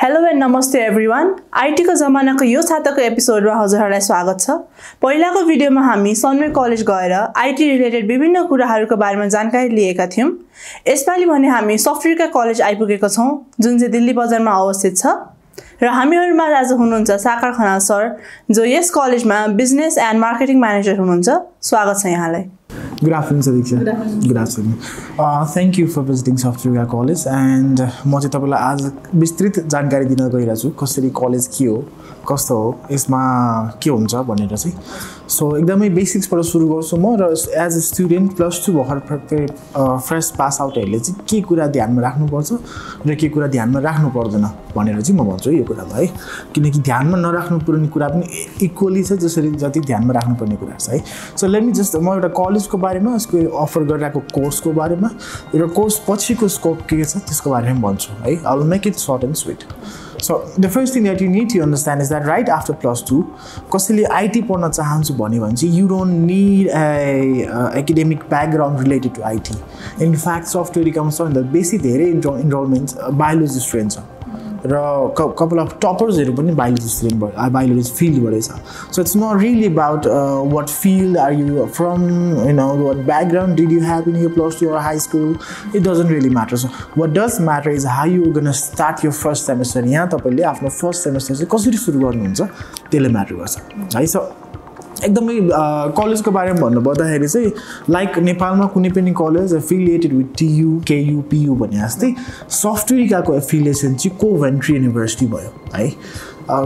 Hello and नमस्ते everyone. IT को जमानाको यो साताको एपिसोडमा हजुरहरूलाई स्वागत छ। पहिलाको भिडियोमा हामी सनवे कलेज गएर आईटी रिलेटेड विभिन्न कुराहरूको बारेमा जानकारी लिएका थियौं। यसपालि भने हामी सफ्टवेयरका कलेज आइपुगेका छौं जुन चाहिँ दिल्ली बजारमा अवस्थित छ र हामीहरुमा आज हुनुहुन्छ साकार खनाल सर जो यस कलेजमा बिजनेस एन्ड मार्केटिङ म्यानेजर हुनुहुन्छ। स्वागत छ यहाँलाई। Good afternoon, Sadiksha. Good afternoon. Thank you for visiting Software College. And म चाहिँ तपाईलाई आज विस्तृत जानकारी दिन गइरहेको छु कसरी कलेज के हो, कस्तो हो, यसमा के हुन्छ भनेर चाहिँ। सो एकदमै बेसिक्सबाट सुरु गर्छु म र एज अ स्टुडेन्ट +2 भर्खर फ्रेश पास आउटहरुले चाहिँ के कुरा ध्यानमा राख्नुपर्छ र के कुरा ध्यानमा राख्नु पर्दैन भनेर चाहिँ म भन्छु यो कुरामा है। किनकि ध्यानमा नराख्नु पर्ने कुरा पनि इक्वली छ जसरी जति ध्यानमा राख्नुपर्ने कुरा छ है। सो लेट मी जस्ट म एउटा कलेजको बारेमा यसको अफर गरिरहेको कोर्सको बारेमा र कोर्स पछिको स्कोप के छ त्यसको बारेमा भन्छु है। I will make it short and sweet. So the first thing that you need to understand is that right after +2 कसैले IT पढ्न चाहन्छ भने चाहिँ you don't need a academic background related to IT. In fact software comes on the basic धेरै enrollment biology students र couple of toppersहरू पनि biology student biology field बाट छ। So it's not really about what field are you from, you know, what background did you have in your +2 or high school. It doesn't really matter. So what does matter is how you're going to start your first semester. यहाँ तपाईले आफ्नो first semester चाहिँ कसरी सुरु गर्नुहुन्छ त्यसले matter गर्छ है। सो एकदमै कलेजको बारेमा भन्नुपर्दाखेरि चाहिँ लाइक नेपालमा कुनै पनि college affiliated with TU KU PU भने जस्तै सफ्टवेयरको एफिलिएसन चाहिँ कोभेन्ट्री युनिभर्सिटी भयो है।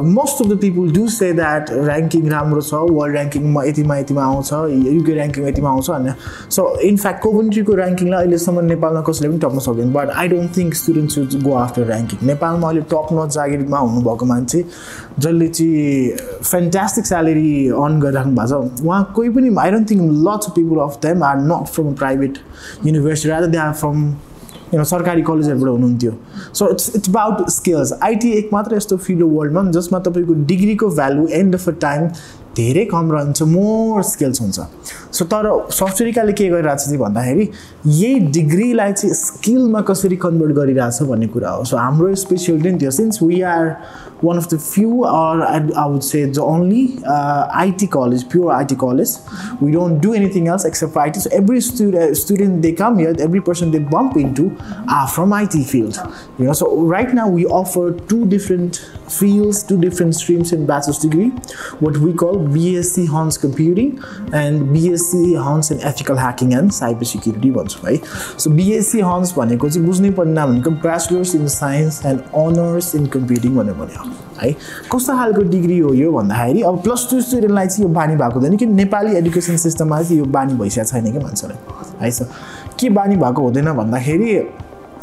Most of the people do say that ranking राम्रो छ, वर्ल्ड र्याङ्किङमा यतिमा आउँछ, युके र्याङ्किङमा यतिमा आउँछ हैन। सो इन फ्याक्ट कोभेन्ट्रीको र्याङ्किङलाई अहिलेसम्म नेपालमा कसैले पनि टप्न सक्दैन। But I don't think students should go after ranking. नेपालमा अहिले टप नच जागिरमा हुनुभएको मान्छे जसले चाहिँ फ्यान्टास्टिक स्यालेरी अर्न गरिराख्नु भएको छ उहाँ कोही पनि I don't think lots of people of them are not from private university rather they are from सरकारी कलेजहरुबाट हुनुहुन्थ्यो। So it's about skills. IT एक मात्र यस्तो फिल्ड हो वर्ल्डमा जसमा तपाईको डिग्रीको value end of a time धेरै कम रहन्छ, मोर स्किल्स हुन्छ। सो तर सफ्टवेयरकाले के गरिरहेछ चाहिँ भन्दाखेरि यही डिग्रीलाई चाहिँ स्किलमा कसरी कन्भर्ट गरिरहेछ भन्ने कुरा हो। सो हाम्रो स्पेशलिटी थियो since we are one of the few or I would say the only IT college, pure IT college. We don't do anything else except for IT. So every student they come here, every person they bump into are from IT field. You know, so right now we offer two different fields, two different streams in bachelor's degree. What we call BSc Honors Computing and BSc Honors in Ethical Hacking and Cybersecurity भन्छ है। So BSc Honors भनेको चाहिँ बुझ्नै पर्ने नाम भनेको Bachelor's in Science and Honors in Computing भनेर भन्यो है। कस्तो खालको डिग्री हो यो भन्दाखेरि अब +2 स्टुडेन्टलाई चाहिँ यो बानी भएको हुँदैन कि नेपाली एजुकेसन सिस्टममा चाहिँ यो बानी भइसकेको छैन कि मान्छेलाई है। सो के बानी भएको हुँदैन भन्दाखेरि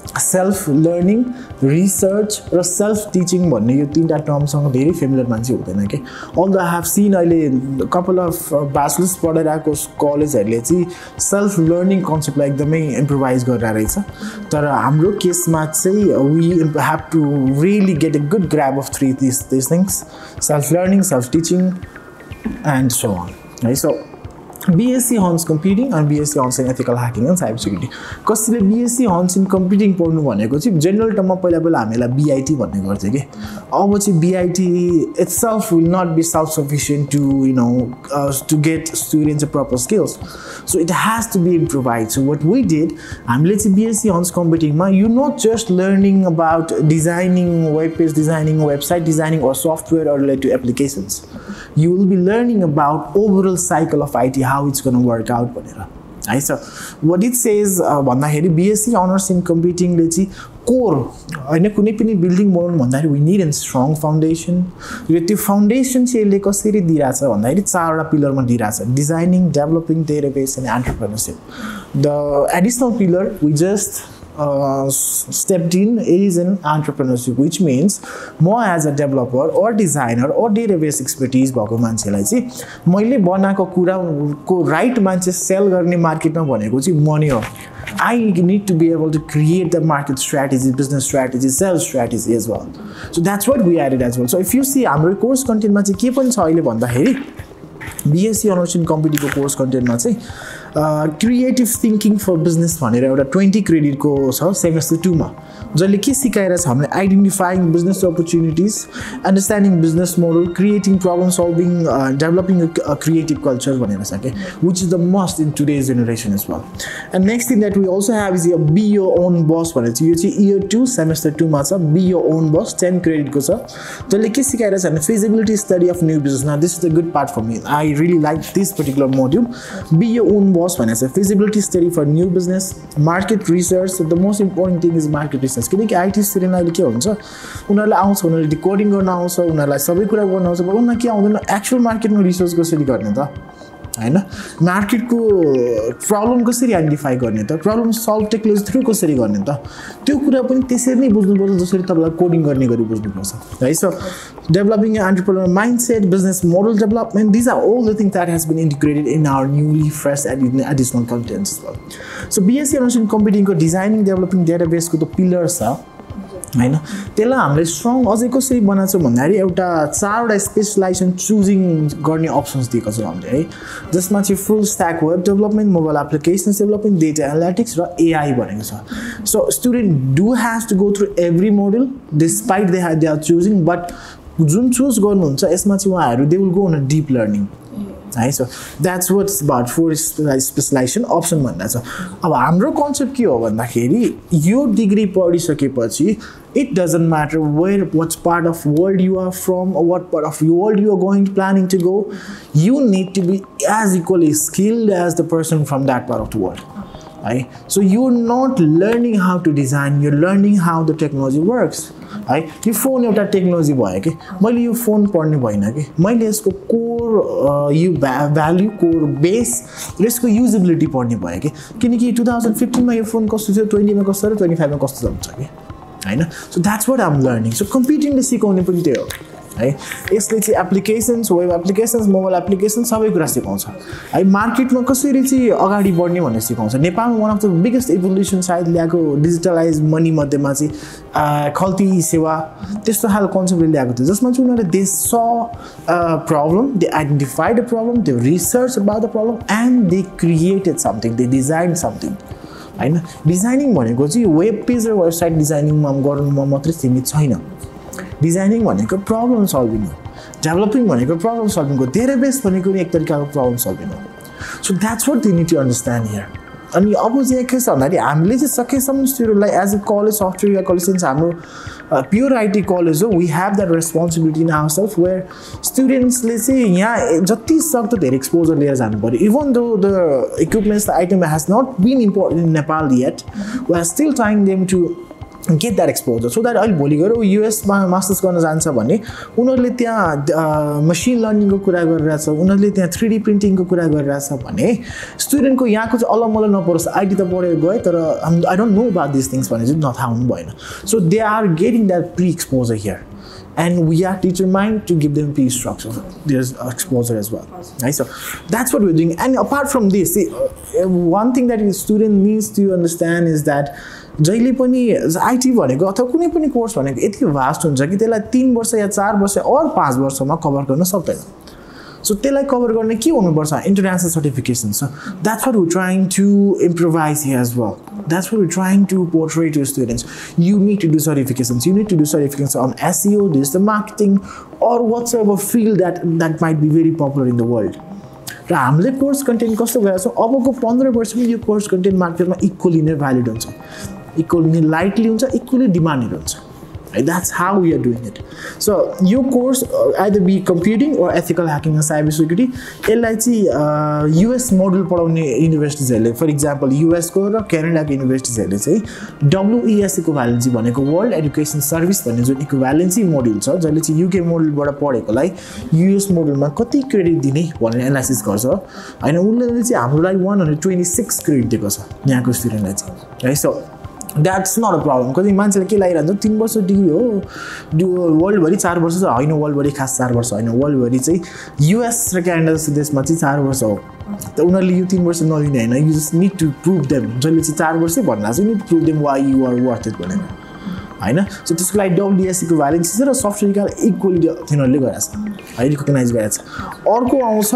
सेल्फ लर्निङ, रिसर्च र सेल्फ टिचिङ भन्ने यो तीनटा टर्मसँग धेरै फेमिलियर मान्छे हुँदैन के। अल्दो आई हेभ सिन अहिले कपाल अफ ब्याचलर्स पढेर आएको कलेजहरूले चाहिँ सेल्फ लर्निङ कन्सेप्टलाई एकदमै इम्प्रोभाइज गरेर रहेछ। तर हाम्रो केसमा चाहिँ we have to really get a good grab of three this things, self learning, self teaching and so on है। So BSc Honors Computing and BSc Honors in Ethical Hacking and Cybersecurity. कसैले BSc Honors in Computing पढ्नु भनेको चाहिँ general टर्ममा पहिला हामीलाई BIT भन्ने गर्थ्यो के। अब चाहिँ BIT itself will not be self-sufficient to to get students a proper skills. So it has to be improvised. So what we did, हामीले चाहिँ BSc Honors Computing मा you're not just learning about designing web page designing, website designing or software or related to applications. You will be learning about overall cycle of IT, how it's going to work out भनेर है। So what it says भन्दाखेरि BSc Honors in Computing ले चाहिँ core हैन कुनै पनि building बनाउनु भन्दाखेरि we need a strong foundation। र त्यो फाउन्डेसन चाहिँ यसले कसरी दिइराछ भन्दाखेरि चारवटा पिलरमा दिइराछ, designing, developing, database and entrepreneurship. The additional pillar we just stepped in is in entrepreneurship, which means more as a developer or designer or database expertise भएको मान्छेलाई चाहिँ मैले बनाएको कुराको राइट मान्छे सेल गर्ने मार्केटमा भनेको चाहिँ मनी हो। I need to be able to create the market strategy, business strategy, sales strategy as well. So that's what we added as well. So if you see हाम्रो कोर्स कन्टेन्टमा चाहिँ के पनि छ अहिले भन्दाखेरि BSc अनर्स इन कम्प्युटिङको कोर्स कन्टेन्टमा चाहिँ creative thinking for business भनेर एउटा 20 क्रेडिटको छ सेमेस्टर 2 मा जसले के सिकाइरहेको छ हामीले identifying business opportunities understanding business model creating problem solving developing a creative culture भनेर छ के which is the must in today's generation as well and next thing that we also have is यो बी योर ओन बस भनेर चाहिँ यो चाहिँ year 2 semester 2 मा छ बी योर ओन बस 10 क्रेडिटको छ जसले के सिकाइरहेको छ भने feasibility study of new business now this is the good part for me I really like this particular module be your own boss भनेर चाहिँ feasibility study for new business market research the most important thing is market research किनकि IT student अहिले के हुन्छ उनीहरूलाई आउँछ उनीहरूले डिकोडिङ गर्न आउँछ उनीहरूलाई सबै कुरा गर्न आउँछ तर उनीहरूलाई के आउँदैन एक्चुअल मार्केटमा रिसर्च कसरी गर्ने त हैन मार्केटको प्रब्लम कसरी आइडेन्टिफाई गर्ने त प्रब्लम सल्भ टेक्नोलोजी थ्रु कसरी गर्ने त त्यो कुरा पनि त्यसरी नै बुझ्नुपर्छ जसरी तपाईँलाई कोडिङ गर्ने गरी बुझ्नुपर्छ है so developing entrepreneur mindset business model development these are all the thing that has been integrated in our newly fresh additional contents so BSc honours in कम्प्युटिङको डिजाइनिङ डेभलपिङ डेटाबेसको त पिलर्स छ हैन त्यसलाई हामीले स्ट्रङ अझै कसरी बनाउँछौँ भन्दाखेरि एउटा 4वटा स्पेशलाइजेसन चुजिङ गर्ने अप्सन्स दिएको छ हामीले है जसमा चाहिँ full stack web development mobile applications development data analytics र एआई भनेको छ so student do has to go through every module despite they are choosing but जुन चुज गर्नुहुन्छ यसमा चाहिँ उहाँहरू they will go on a deep learning है so that's what's about 4 specialisation option भन्दा छ अब हाम्रो कन्सेप्ट के हो भन्दाखेरि यो डिग्री पढिसकेपछि it doesn't matter what part of world you are from or what part of world you are planning to go you need to be as equally skilled as the person from that part of the world right so you're not learning how to design you're learning how the technology works right यो phone एउटा technology भयो के मैले यो phone पढ्ने भएन के मैले यसको कोर यो भ्याल्यु कोर बेस र यसको युजेबिलिटी पढ्ने भयो के किनकि 2015 मा यो फोन कस्तो थियो 20 मा कस्तो र 25 मा कस्तो हुन्छ के हैन so that's what I am learning so कम्प्युटिङले सिकाउने पनि त्यो हो है यसले चाहिँ applications web applications mobile applications सबै कुरा सिकाउँछ है मार्केटमा कसरी चाहिँ अगाडि बढ्ने भनेर सिकाउँछ नेपालमा one of the biggest evolution सायद ल्याएको डिजिटलाइज मनी मध्येमा चाहिँ खल्ती सेवा त्यस्तो खालको कन्सेप्टले ल्याएको थियो जसमा चाहिँ उनीहरूले they saw problem they identified a problem they research about the problem and they created something they design something हैन डिजाइनिङ भनेको चाहिँ वेब पेज र वेबसाइट डिजाइनिङमा गर्नुमा मात्रै सीमित छैन डिजाइनिङ भनेको प्रब्लम सल्भिङ हो डेभलपिङ भनेको प्रब्लम सल्भिङ हो डेटाबेस भनेको एक तरिकाको प्रब्लम सल्भिङ हो so that's what they need to understand here अनि अब चाहिँ के छ भन्दाखेरि हामीले चाहिँ सकेसम्म स्टुडेन्टलाई as a college software college since हाम्रो प्योर आइटी कलेज हो we have that responsibility in our self where स्टुडेन्ट्सले चाहिँ यहाँ जति सक्दो धेरै एक्सपोजर लिएर जानु पऱ्यो even though the equipments the item has not been important in Nepal yet we are still trying them to get that exposure so that अहिले भोलि गएर युएसमा मास्टर्स गर्न जान्छ भने उनीहरूले त्यहाँ मसिन लर्निङको कुरा गरिरहेछ उनीहरूले त्यहाँ 3D प्रिन्टिङको कुरा गरिरहेछ भने स्टुडेन्टको यहाँको चाहिँ अलमल नपरोस् आइटी त पढेर गयो तर I don't know about this things भने चाहिँ नथाहा हुनु भएन so they are getting that pre exposure here and we are determined to give them piece structure. There's exposure as well. Right? So that's what we're doing. And apart from this, one thing that a student needs to understand is that जहिले पनि IT भनेको अथवा कुनै पनि course भनेको यति vast हुन्छ कि त्यसलाई 3 वर्ष या 4 वर्ष और 5 वर्षमा कभर गर्न सक्दैन सो त्यसलाई कभर गर्ने के हुनुपर्छ इन्टरनेसनल सर्टिफिकेसन छ that's what we trying to improvise here as well that's what we're trying to portray to students you need to do certifications you need to do certifications on SEO digital marketing or whatsoever field that might be very popular in the world र हामीले course content कस्तो गरेछ अबको 15 वर्षमा यो course content मार्केटमा equally नै valid हुन्छ इक्वली नै लाइटली हुन्छ इक्वली डिमान्डेड हुन्छ that's how we are doing it so your course either be computing or ethical hacking and cyber security यसलाई चाहिँ US मोडल पढाउने युनिभर्सिटिजहरुले फर एक्जाम्पल US को र क्यानाडाको युनिभर्सिटिजहरुले चाहिँ WESC को भ्यालेन्सी भनेको वर्ल्ड एजुकेसन सर्भिस भन्ने जुन इक्विभ्यालेन्सी मोड्युल छ जसले चाहिँ UK मोडलबाट पढेकोलाई US मोडलमा कति क्रेडिट दिने भनेर एनालाइसिस गर्छ हैन उनीहरूले चाहिँ हामीलाई 126 क्रेडिट दिएको छ यहाँको स्टुडेन्टलाई चाहिँ है so that's not a problem because मान्छेले के लागिरहन्छ 3 वर्ष डिग्री हो वर्ल्ड भरि 4 वर्ष छ हैन वर्ल्ड भरि खास 4 वर्ष हैन वर्ल्ड भरि चाहिँ US र क्यानाडा जस्तो देशमा चाहिँ 4 वर्ष हो त उनीहरूले यो 3 वर्ष नलिने हैन you just need to prove them जसले चाहिँ 4 वर्षै भन्ला चाहिँ need to prove them why you are worth it भनेर हैन सो त्यसको लागि WDSC को भ्यालेन्सी छ र सफ्टवेयर इक्वली तिनीहरूले गरेछ है रिकग्नाइज गरेछ अर्को आउँछ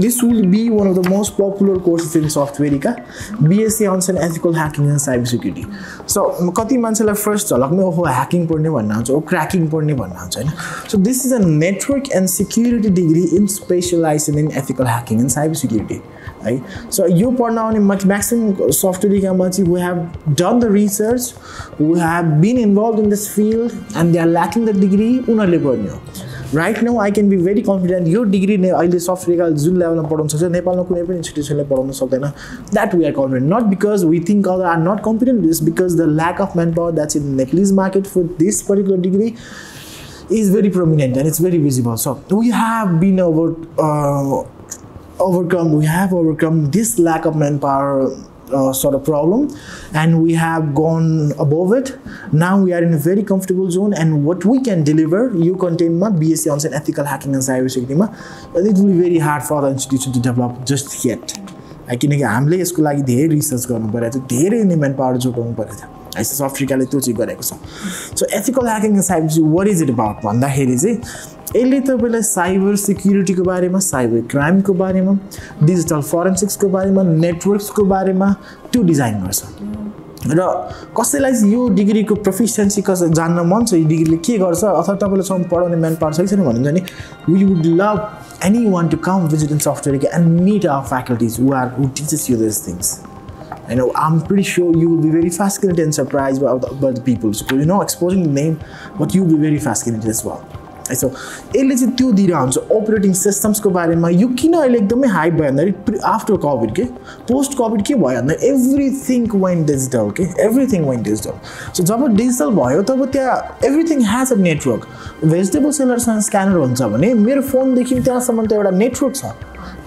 this will be one of the most popular courses in software BSc on ethical hacking and cyber security so कति मान्छेलाई फर्स्ट झलकमै ओहो ह्याकिङ पढ्ने भन्ने हुन्छ ओ क्र्याकिङ पढ्ने भन्ने हुन्छ हैन so this is a network and security degree in specialisation in ethical hacking and cyber security है सो यो पढ्न आउने म्याक्सिमम सफ्टवेयरका मान्छे we have done the research we have been involve in this field and they are lacking the degree उनीहरूले पढ्ने हो right now I can be very confident यो डिग्री नै अहिले सफ्टवेयरका जुन लेभलमा पढाउन सक्छ नेपालमा कुनै पनि इन्स्टिट्युसनले पढाउन सक्दैन that we are confident not because we think other are not confident is because the lack of man power that's in Nepalese market for this particular degree is very prominent and it's very visible. So we have been overcome this lack of manpower sort of problem and we have gone above it. Now we are in a very comfortable zone and what we can deliver you contain ma BSc on ethical hacking and cyber security ma it will be very hard for the institution to develop just yet. किनकि हामीले यसको लागि धेरै research गर्नु परेको थियो धेरै नै म्यानपावर जुटाउनु परेको थियो यस्तो सफ्टवेयरले त्यो चाहिँ गरेको छ so ethical hacking and cyber what is it about भन्दाखेरि चाहिँ यसले तपाईँलाई साइबर सिक्युरिटीको बारेमा साइबर क्राइमको बारेमा डिजिटल फोरेन्सिक्सको बारेमा नेटवर्क्सको बारेमा त्यो डिजाइन गर्छ र कसैलाई यो डिग्रीको प्रोफिसियन्सी कसै जान्न मन छ यो डिग्रीले के गर्छ अथवा तपाईँले सम पढाउने म्यान पावर छैन भने नि we would love anyone to come visit in software and meet our faculties who teaches you these things. I know I'm pretty sure you will be very fascinated and surprised by the people. So exposing the name, but you will be very fascinated as well. So यसले चाहिँ त्यो दिइरहन्छ operating सिस्टम्सको बारेमा यो किन अहिले एकदमै hype भयो भन्दाखेरि आफ्टर कोभिड के पोस्ट कोभिड के भयो भन्दा एभ्रिथिङ वेन्ट डिजिटल के एभ्रिथिङ वेन्ट डिजिटल सो जब डिजिटल भयो तब त्यहाँ everything has a network vegetable सेलरसँग स्क्यानर हुन्छ भने मेरो फोनदेखि त्यहाँसम्म त एउटा नेटवर्क छ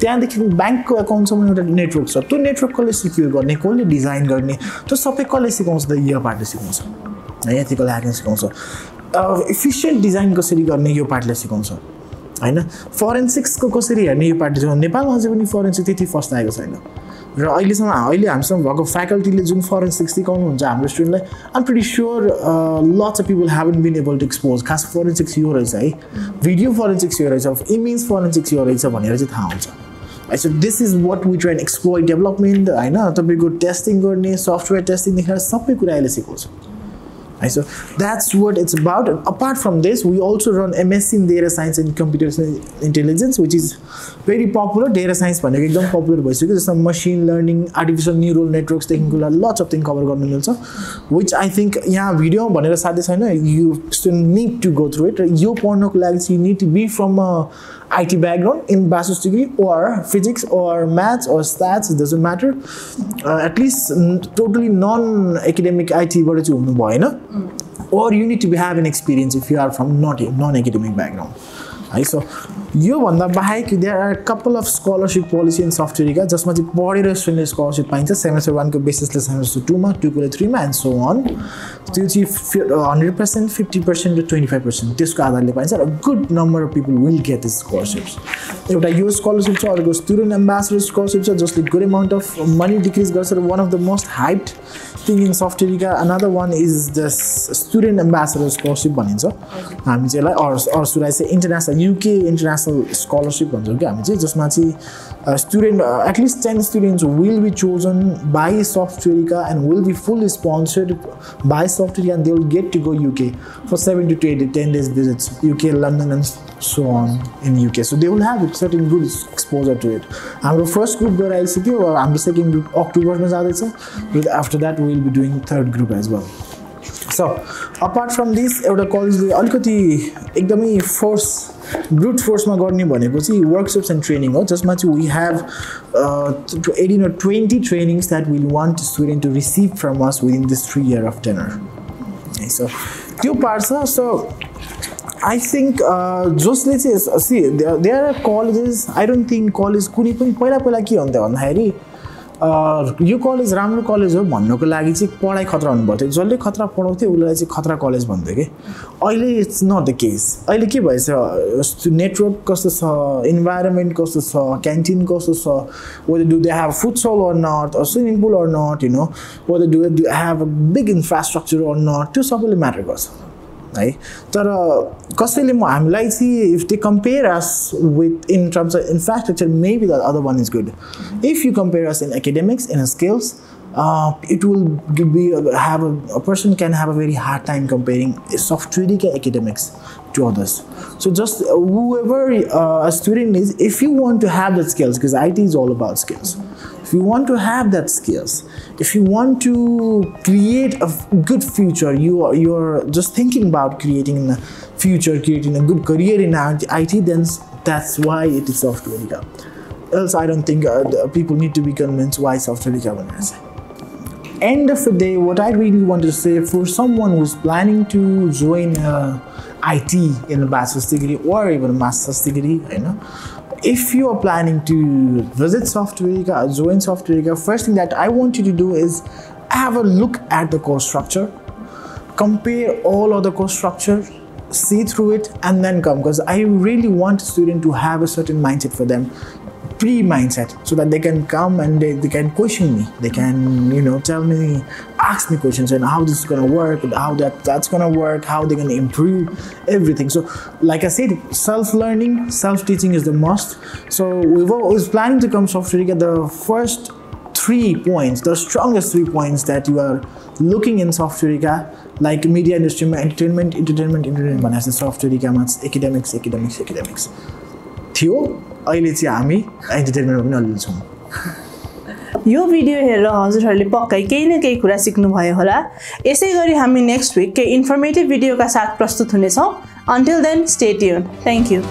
त्यहाँदेखि ब्याङ्कको एकाउन्टसम्म एउटा नेटवर्क छ त्यो नेटवर्क कसले सिक्योर गर्ने कसले डिजाइन गर्ने त्यो सबै कसले सिकाउँछ त यो पार्टले सिकाउँछ है एथिकल ह्याकिङ सिकाउँछ एफिसिएन्ट डिजाइन कसरी गर्ने यो पार्टले सिकाउँछ हैन फोरेन्सिक्सको कसरी हेर्ने यो पार्टले सिकाउँछ नेपालमा अझै पनि फोरेन्सिक त्यति फर्स्ट आएको छैन र अहिले हामीसँग भएको फ्याकल्टीले जुन फोरेन्सिक्स सिकाउनुहुन्छ हाम्रो स्टुडेन्टलाई I'm pretty sure lots of people haven't been able to expose खास फोरेन्सिक्स यो रहेछ है भिडियो फोरेन्सिक्स यो रहेछ इमेज फोरेन्सिक्स यो रहेछ भनेर चाहिँ थाहा हुन्छ so this is what we try explore development होइन तपाईँको टेस्टिङ गर्ने सफ्टवेयर टेस्टिङदेखि सबै कुरा अहिले सिकाउँछ So that's what it's about. Apart from this, we also run MSc in Data Science and Computer Intelligence, which is very popular. Data Science is very popular. There's some machine learning, artificial neural networks, lots of things cover. Which I think, video, you still need to go through it. You need to be from a IT background in bachelor's degree or physics or maths or stats, it doesn't matter. At least totally non-academic IT, or you need to be having experience if you are from non-academic background. So there are a couple of scholarship policy in software just much scholarship semester 1 basis semester 2 3 and so on. 100%, 50% to 25%. A good number of people will get these scholarships. If I use scholarships or student ambassador scholarships, just like good amount of money decrease. One of the most hyped thing in software. Another one is this student ambassador scholarship, or should I say international UK international scholarship. Student at least 10 students will be chosen by Software and will be fully sponsored by Software, and they will get to go UK for 7 to 10 days visits, UK, London and so on in UK. So they will have a certain good exposure to it. Our first group or our second group October, after that we will be doing third group as well. So apart from this, college brute force workshops and training. Just much we have 18 or 20 trainings that we want a student to receive from us within this 3 year of tenure. So two parts. So I think just let's see there are colleges. I don't think college यो college राम्रो college हो भन्नको लागि चाहिँ पढाइ खतरा हुनुपर्थ्यो जसले खतरा पढाउँथ्यो उसलाई चाहिँ खतरा कलेज भन्थ्यो कि अहिले इट्स नट द केस अहिले के भएछ नेटवर्क कस्तो छ इन्भाइरोमेन्ट कस्तो छ क्यान्टिन कस्तो छ whether do they have futsal or not or swimming pool or not you know whether do they have a big infrastructure or not त्यो सबैले म्याटर गर्छ है तर कसैले हामीलाई चाहिँ if they compare us with in terms of infrastructure maybe the other one is good if you compare us in academics in skills it will be a person can have a very hard time comparing software academics to others so just whoever a student is if you want to have that skills because IT is all about skills if you want to have that skills if you want to create a good future you're just thinking about creating a future creating a good career in IT then that's why it is software else I don't think people need to be convinced why software end of the day what I really want to say for someone who's planning to join IT in a bachelor's degree or even a master's degree you know if you are planning to visit Software or join Software first thing that I want you to do is have a look at the course structure compare all other course structure see through it and then come because I really want a student to have a certain mindset for them pre-mindset so that they can come and they can question me they can you know tell me ask me questions and how this is going to work and how that's going to work how they're going to improve everything so like I said self-learning self-teaching is the must so we've always planning to come Software get the first 3 points the strongest 3 points that you are looking in Software like media industry entertainment भनेको Software academics थियो अहिले चाहिँ हामी एन्टरटेनमेन्टमा पनि अलि छौं यो video हेरेर हजुरहरूले पक्कै केही न केही कुरा सिक्नु भयो होला यसै गरी हामी नेक्स्ट वीक के इन्फर्मेटिभ भिडियोका साथ प्रस्तुत हुनेछौं until then stay tuned thank you